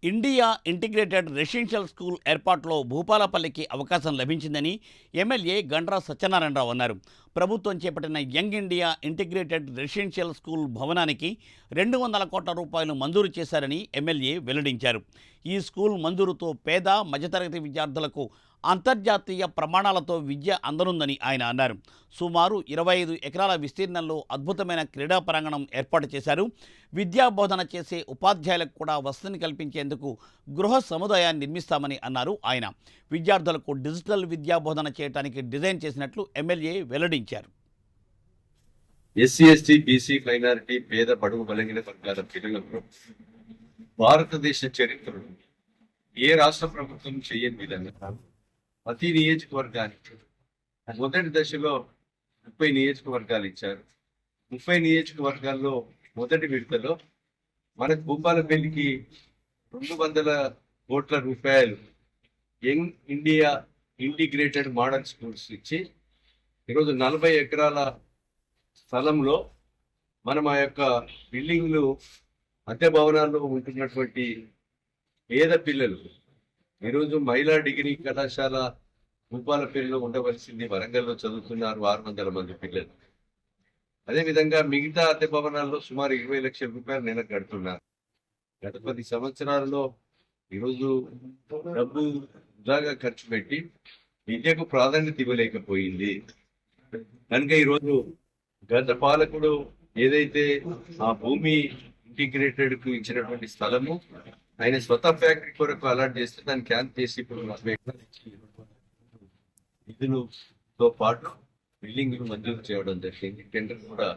India integrated residential school ఏర్పాటులో భూపాలపల్లికి అవకాశం లభించిందని ఎమ్మెల్యే గండ్ర సత్యనారాయణరావు అన్నారు. ప్రభుత్వం చేపట్టిన young India integrated residential school భవనానికి 200 కోట్ల రూపాయలు మంజూరు చేశారని ఎమ్మెల్యే వెల్లడించారు. ఈ స్కూల్ మంజూరుతో పేద మధ్యతరగతి విద్యార్థులకు అంతర్జాతీయ ప్రమాణాలతో విద్య అందనుందని ఆయన అన్నారు. సుమారు 25 ఎకరాల విస్తీర్ణంలో అద్భుతమైన క్రీడా ప్రాంగణం ఏర్పాటు చేశారు. విద్యా బోధన చేసే ఉపాధ్యాయులకు కూడా వసతిని కల్పించేందుకు గృహ సముదాయాన్ని నిర్మిస్తామని అన్నారు ఆయన. విద్యార్థులకు డిజిటల్ విద్యా బోధన చేయడానికి డిజైన్ చేసినట్లు ఎమ్మెల్యే వెల్లడించారు. ఎస్సీ ఎస్టీ బీసీ మైనారిటీ పేద బడుగు బలహీన వర్గాల పిల్లలకు భారతదేశ చరిత్రలో ఏ రాష్ట్ర ప్రభుత్వం చేయని విధంగా ప్రతి నియోజకవర్గానికి మొదటి దశలో 30 నియోజకవర్గాలు ఇచ్చారు. 30 నియోజకవర్గాల్లో మొదటి విడతలో మనకు భూపాలపల్లికి 200 కోట్ల రూపాయలు young India integrated model schools ఇచ్చి ఈరోజు 40 ఎకరాల స్థలంలో మనం ఆ యొక్క బిల్డింగ్లు అద్దె భవనాల్లో ఉంటున్నటువంటి పేద పిల్లలు ఈరోజు మహిళా డిగ్రీ కళాశాల భూపాలపల్లిలో ఉండవలసింది వరంగల్లో చదువుతున్నారు 600 మంది పిల్లలు. అదేవిధంగా మిగతా అద్దె భవనాల్లో సుమారు 20 లక్షల రూపాయలు నెలకు కడుతున్నారు. గత 10 సంవత్సరాల్లో ఈరోజు డబ్బు వృధాగా ఖర్చు పెట్టి విద్యకు ప్రాధాన్యత ఇవ్వలేకపోయింది. కనుక ఈరోజు గత పాలకుడు ఏదైతే ఆ భూమి ఇంటిగ్రేటెడ్ కు ఇచ్చినటువంటి స్థలము ఆయన స్వతహా ఫ్యాక్టరీ కొరకు అలాట్ చేస్తే దాన్ని క్యాన్ చేసి ఇప్పుడు నిధులతో పాటు బిల్డింగ్ మంజూరు చేయడం జరిగింది. టెండర్ కూడా